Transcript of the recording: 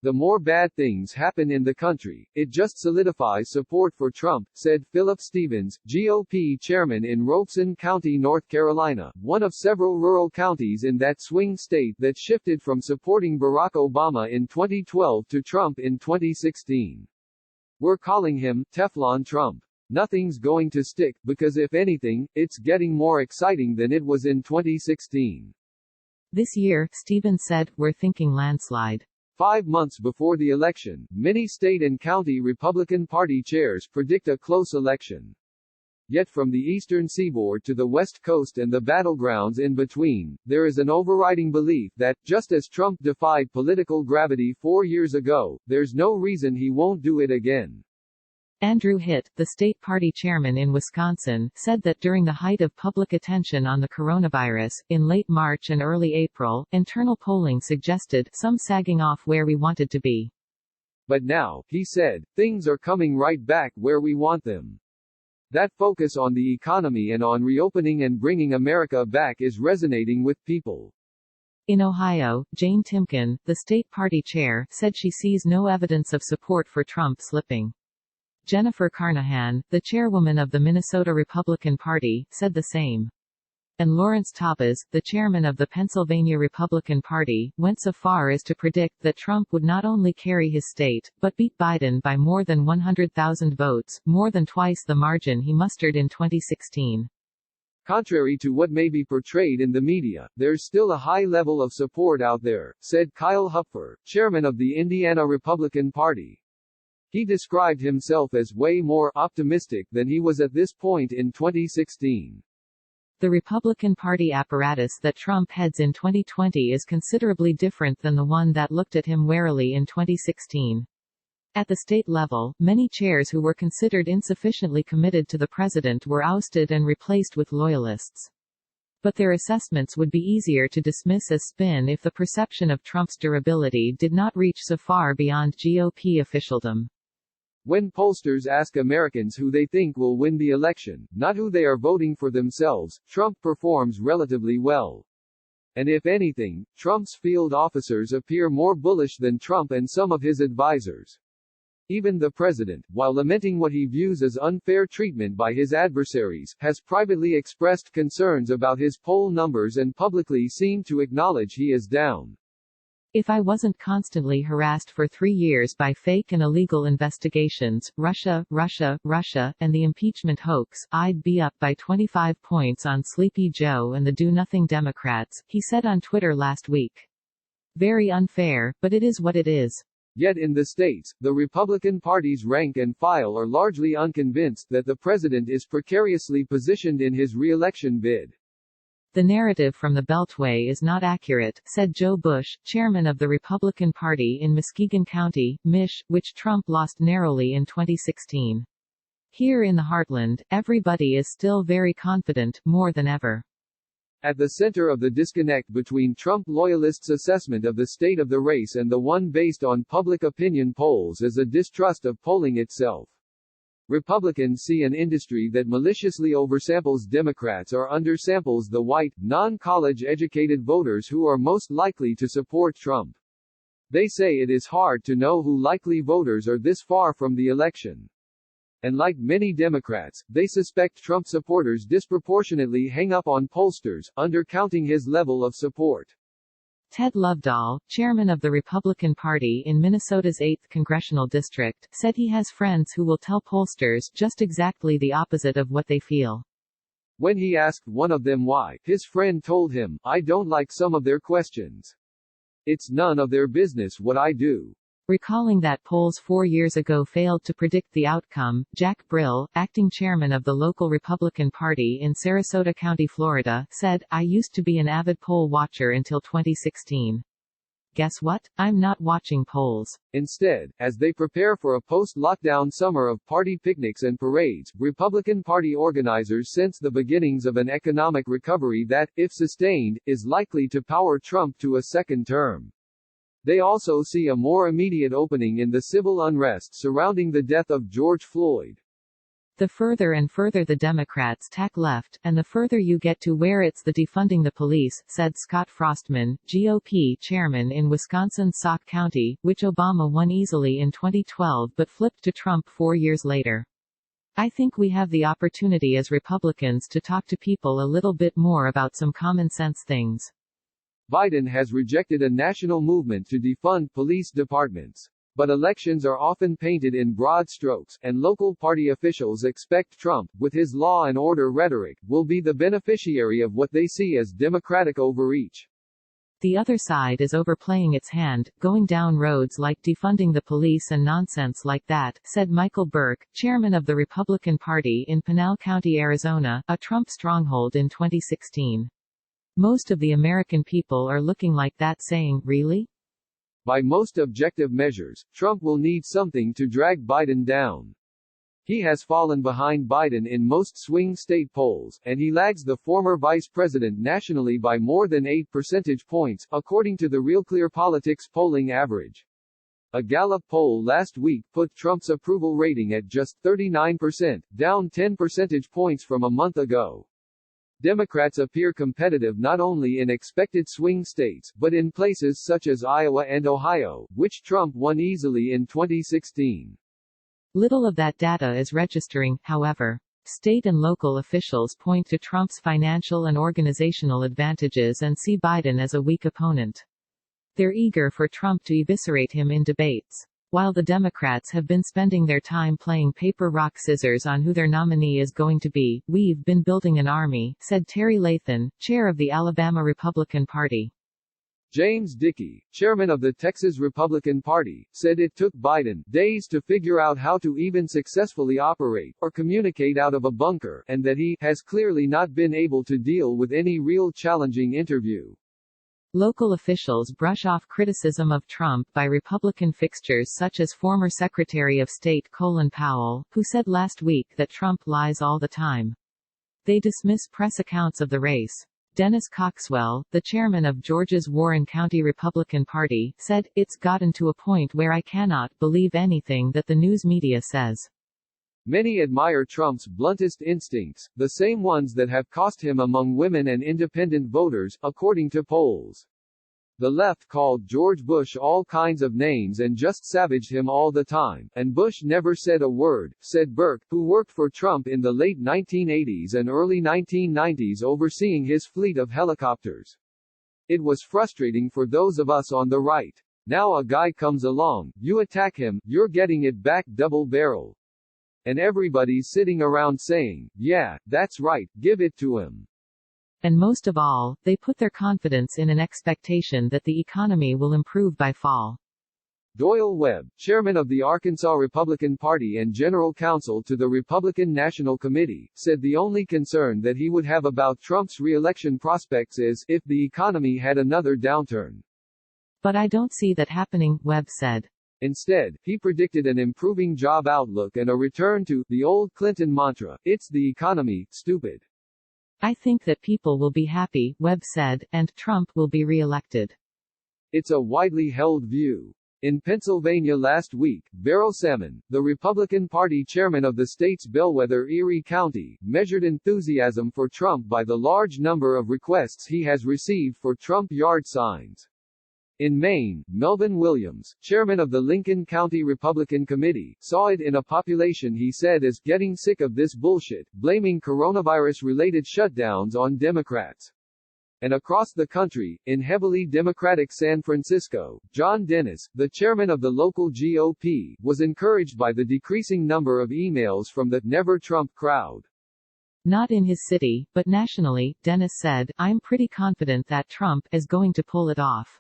The more bad things happen in the country, it just solidifies support for Trump, said Phillip Stephens, GOP chairman in Robeson County, North Carolina, one of several rural counties in that swing state that shifted from supporting Barack Obama in 2012 to Trump in 2016. We're calling him Teflon Trump. Nothing's going to stick, because if anything, it's getting more exciting than it was in 2016. This year, Stephens said, we're thinking landslide. 5 months before the election, many state and county Republican Party chairs predict a close election. Yet from the eastern seaboard to the west coast and the battlegrounds in between, there is an overriding belief that, just as Trump defied political gravity 4 years ago, there's no reason he won't do it again. Andrew Hitt, the state party chairman in Wisconsin, said that during the height of public attention on the coronavirus, in late March and early April, internal polling suggested some sagging off where we wanted to be. But now, he said, things are coming right back where we want them. That focus on the economy and on reopening and bringing America back is resonating with people. In Ohio, Jane Timken, the state party chair, said she sees no evidence of support for Trump slipping. Jennifer Carnahan, the chairwoman of the Minnesota Republican Party, said the same. And Lawrence Tabbas, the chairman of the Pennsylvania Republican Party, went so far as to predict that Trump would not only carry his state, but beat Biden by more than 100,000 votes, more than twice the margin he mustered in 2016. Contrary to what may be portrayed in the media, there's still a high level of support out there, said Kyle Hupfer, chairman of the Indiana Republican Party. He described himself as way more optimistic than he was at this point in 2016. The Republican Party apparatus that Trump heads in 2020 is considerably different than the one that looked at him warily in 2016. At the state level, many chairs who were considered insufficiently committed to the president were ousted and replaced with loyalists. But their assessments would be easier to dismiss as spin if the perception of Trump's durability did not reach so far beyond GOP officialdom. When pollsters ask Americans who they think will win the election, not who they are voting for themselves, Trump performs relatively well. And if anything, Trump's field officers appear more bullish than Trump and some of his advisors. Even the president, while lamenting what he views as unfair treatment by his adversaries, has privately expressed concerns about his poll numbers and publicly seemed to acknowledge he is down. If I wasn't constantly harassed for 3 years by fake and illegal investigations, Russia, and the impeachment hoax, I'd be up by 25 points on Sleepy Joe and the Do-Nothing Democrats, he said on Twitter last week. Very unfair, but it is what it is. Yet in the states, the Republican Party's rank and file are largely unconvinced that the president is precariously positioned in his re-election bid. The narrative from the Beltway is not accurate, said Joe Bush, chairman of the Republican Party in Muskegon County, Mich., which Trump lost narrowly in 2016. Here in the heartland, everybody is still very confident, more than ever. At the center of the disconnect between Trump loyalists' assessment of the state of the race and the one based on public opinion polls is a distrust of polling itself. Republicans see an industry that maliciously oversamples Democrats or undersamples the white, non-college educated voters who are most likely to support Trump. They say it is hard to know who likely voters are this far from the election. And like many Democrats, they suspect Trump supporters disproportionately hang up on pollsters, undercounting his level of support. Ted Lovedahl, chairman of the Republican Party in Minnesota's 8th congressional district, said he has friends who will tell pollsters just exactly the opposite of what they feel. When he asked one of them why, his friend told him, "I don't like some of their questions. It's none of their business what I do." Recalling that polls 4 years ago failed to predict the outcome, Jack Brill, acting chairman of the local Republican Party in Sarasota County, Florida, said, "I used to be an avid poll watcher until 2016. Guess what? I'm not watching polls." Instead, as they prepare for a post-lockdown summer of party picnics and parades, Republican Party organizers sense the beginnings of an economic recovery that, if sustained, is likely to power Trump to a second term. They also see a more immediate opening in the civil unrest surrounding the death of George Floyd. The further and further the Democrats tack left, and the further you get to where it's the defunding the police, said Scott Frostman, GOP chairman in Wisconsin's Sauk County, which Obama won easily in 2012 but flipped to Trump 4 years later. I think we have the opportunity as Republicans to talk to people a little bit more about some common sense things. Biden has rejected a national movement to defund police departments. But elections are often painted in broad strokes, and local party officials expect Trump, with his law and order rhetoric, will be the beneficiary of what they see as Democratic overreach. The other side is overplaying its hand, going down roads like defunding the police and nonsense like that, said Michael Burke, chairman of the Republican Party in Pinal County, Arizona, a Trump stronghold in 2016. Most of the American people are looking like that, saying, really? By most objective measures, Trump will need something to drag Biden down. He has fallen behind Biden in most swing state polls, and he lags the former vice president nationally by more than 8 percentage points, according to the Real Clear Politics polling average. A Gallup poll last week put Trump's approval rating at just 39%, down 10 percentage points from a month ago. Democrats appear competitive not only in expected swing states, but in places such as Iowa and Ohio, which Trump won easily in 2016. Little of that data is registering, however. State and local officials point to Trump's financial and organizational advantages and see Biden as a weak opponent. They're eager for Trump to eviscerate him in debates. While the Democrats have been spending their time playing paper, rock, scissors on who their nominee is going to be, we've been building an army, said Terry Lathan, chair of the Alabama Republican Party. James Dickey, chairman of the Texas Republican Party, said it took Biden days to figure out how to even successfully operate or communicate out of a bunker, and that he has clearly not been able to deal with any real challenging interview. Local officials brush off criticism of Trump by Republican fixtures such as former Secretary of State Colin Powell, who said last week that Trump lies all the time. They dismiss press accounts of the race. Dennis Coxwell, the chairman of Georgia's Warren County Republican Party, said, "It's gotten to a point where I cannot believe anything that the news media says." Many admire Trump's bluntest instincts, the same ones that have cost him among women and independent voters, according to polls. The left called George Bush all kinds of names and just savaged him all the time, and Bush never said a word, said Burke, who worked for Trump in the late 1980s and early 1990s overseeing his fleet of helicopters. It was frustrating for those of us on the right. Now a guy comes along, you attack him, you're getting it back double-barrel. And everybody's sitting around saying, yeah, that's right, give it to him. And most of all, they put their confidence in an expectation that the economy will improve by fall. Doyle Webb, chairman of the Arkansas Republican Party and general counsel to the Republican National Committee, said the only concern that he would have about Trump's re-election prospects is if the economy had another downturn. But I don't see that happening, Webb said. Instead, he predicted an improving job outlook and a return to the old Clinton mantra, "It's the economy, stupid." I think that people will be happy, Webb said, and Trump will be re-elected. It's a widely held view. In Pennsylvania last week, Beryl Salmon, the Republican Party chairman of the state's bellwether Erie County, measured enthusiasm for Trump by the large number of requests he has received for Trump yard signs. In Maine, Melvin Williams, chairman of the Lincoln County Republican Committee, saw it in a population he said is getting sick of this bullshit, blaming coronavirus-related shutdowns on Democrats. And across the country, in heavily Democratic San Francisco, John Dennis, the chairman of the local GOP, was encouraged by the decreasing number of emails from the Never Trump crowd. Not in his city, but nationally, Dennis said, "I'm pretty confident that Trump is going to pull it off."